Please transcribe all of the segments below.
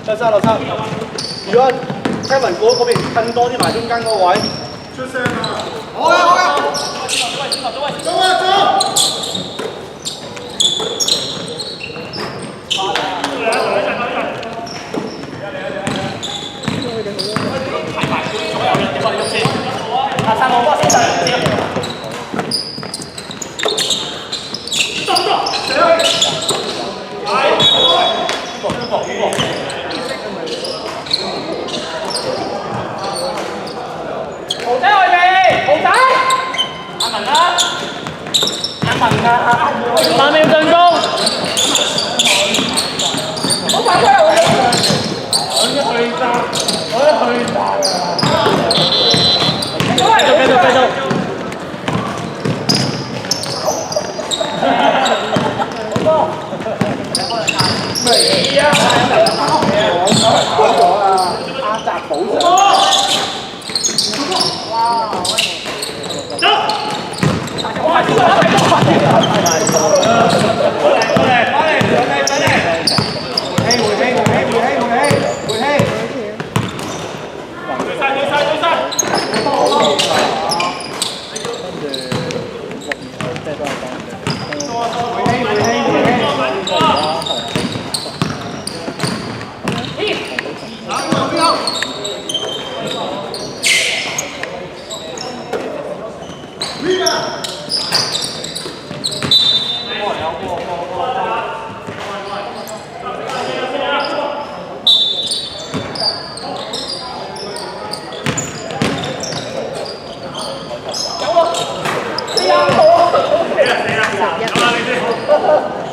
得三落三。如果Kevin過嗰邊近多啲埋中間嗰個位，出聲啊！好嘅好嘅。走啊走！三個波先上嚟先。豪仔外邊，豪仔，阿文啦，阿文啊，8秒進攻，好快出嚟！我一去打啊！繼續。咩啊？講咗啦，阿澤補上。哇！走！哇！呢個太多快啲啦！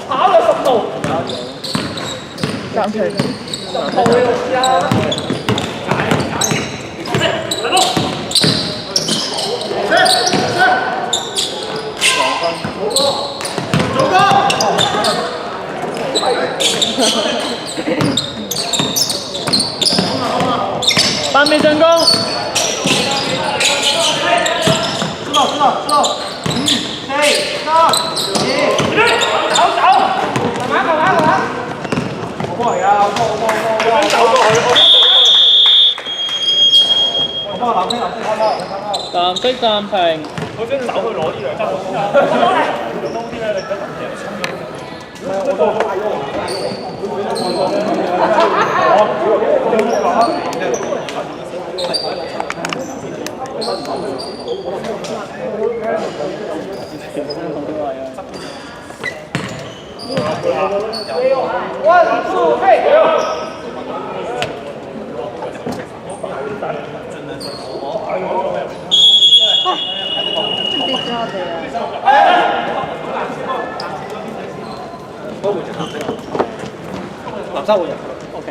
跑咗10度，暫停10度呀！8秒進攻，知道，5、4、3、2，走，慢慢，好波嚟啊！走過去，我幫我藍色暫停，我先走去攞呢兩張，用多啲咧，你得我都快藍色會入 ，OK。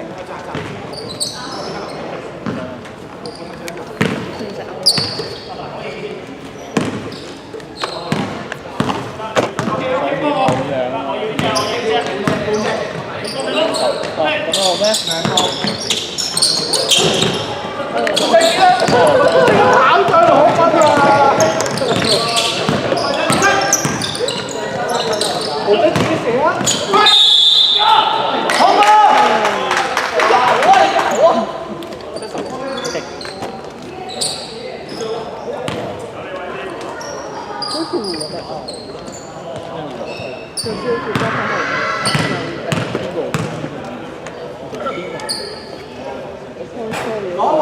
咁好咩？跑再攞分啊！我得自己寫啊！好啊！攞位！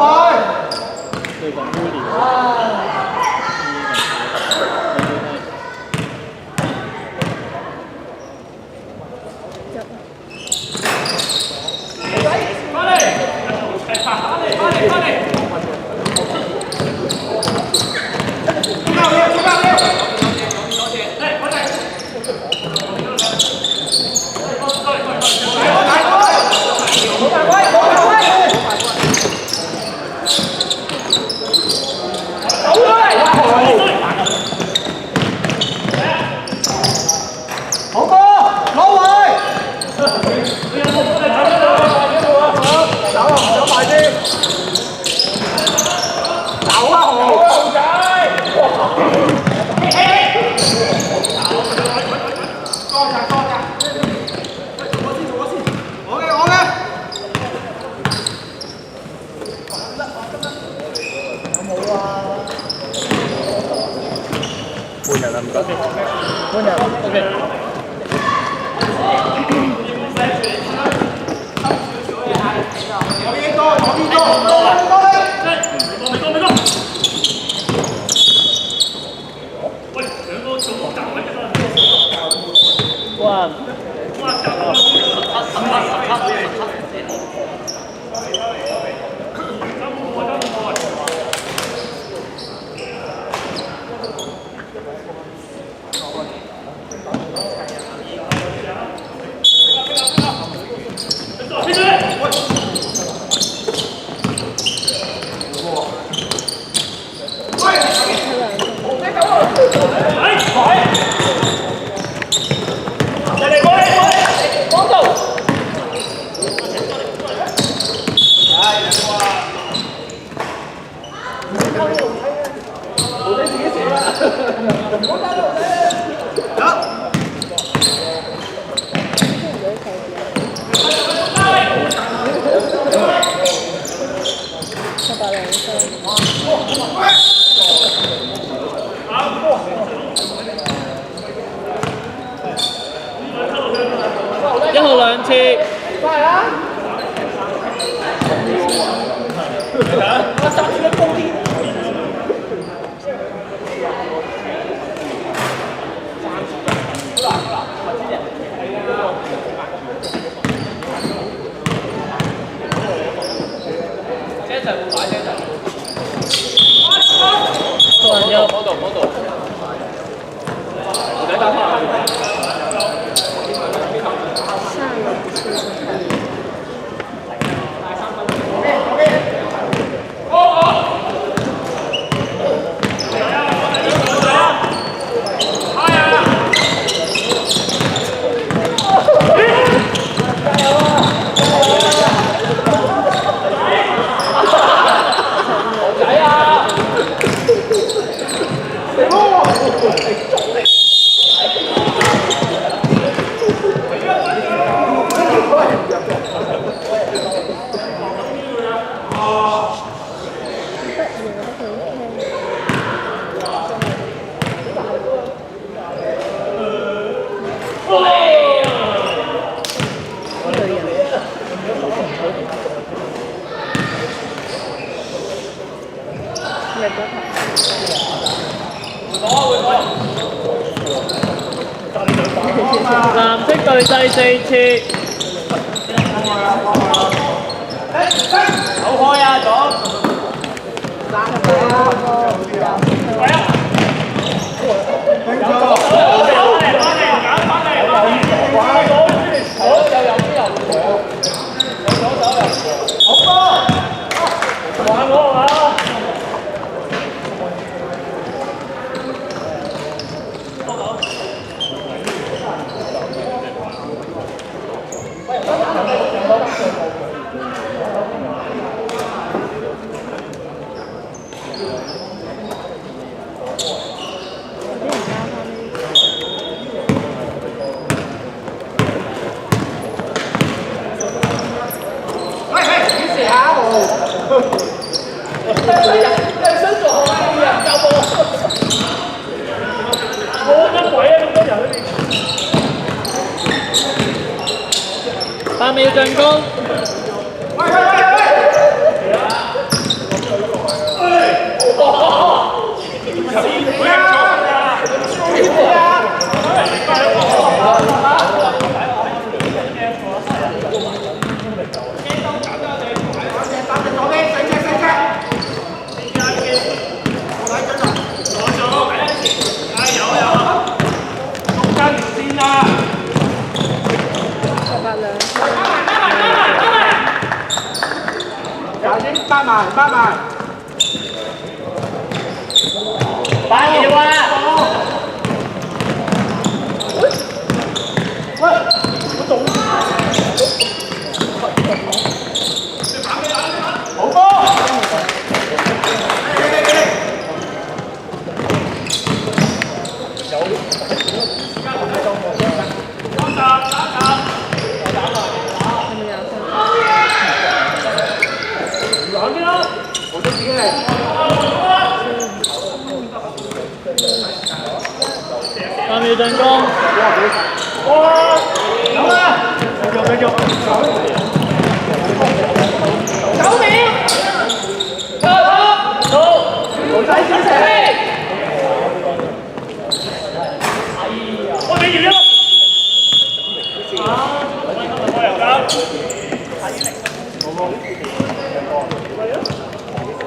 對陣威廉。半日啦，唔該。半日。OK。哇！1號2次。快啊！我3次都高啲。藍色隊第4次。走開啊，左！8秒進攻。8埋8埋8秒啊！喂，我懂。好波！有。我都已經係。3秒進攻。哇！有啦！繼續。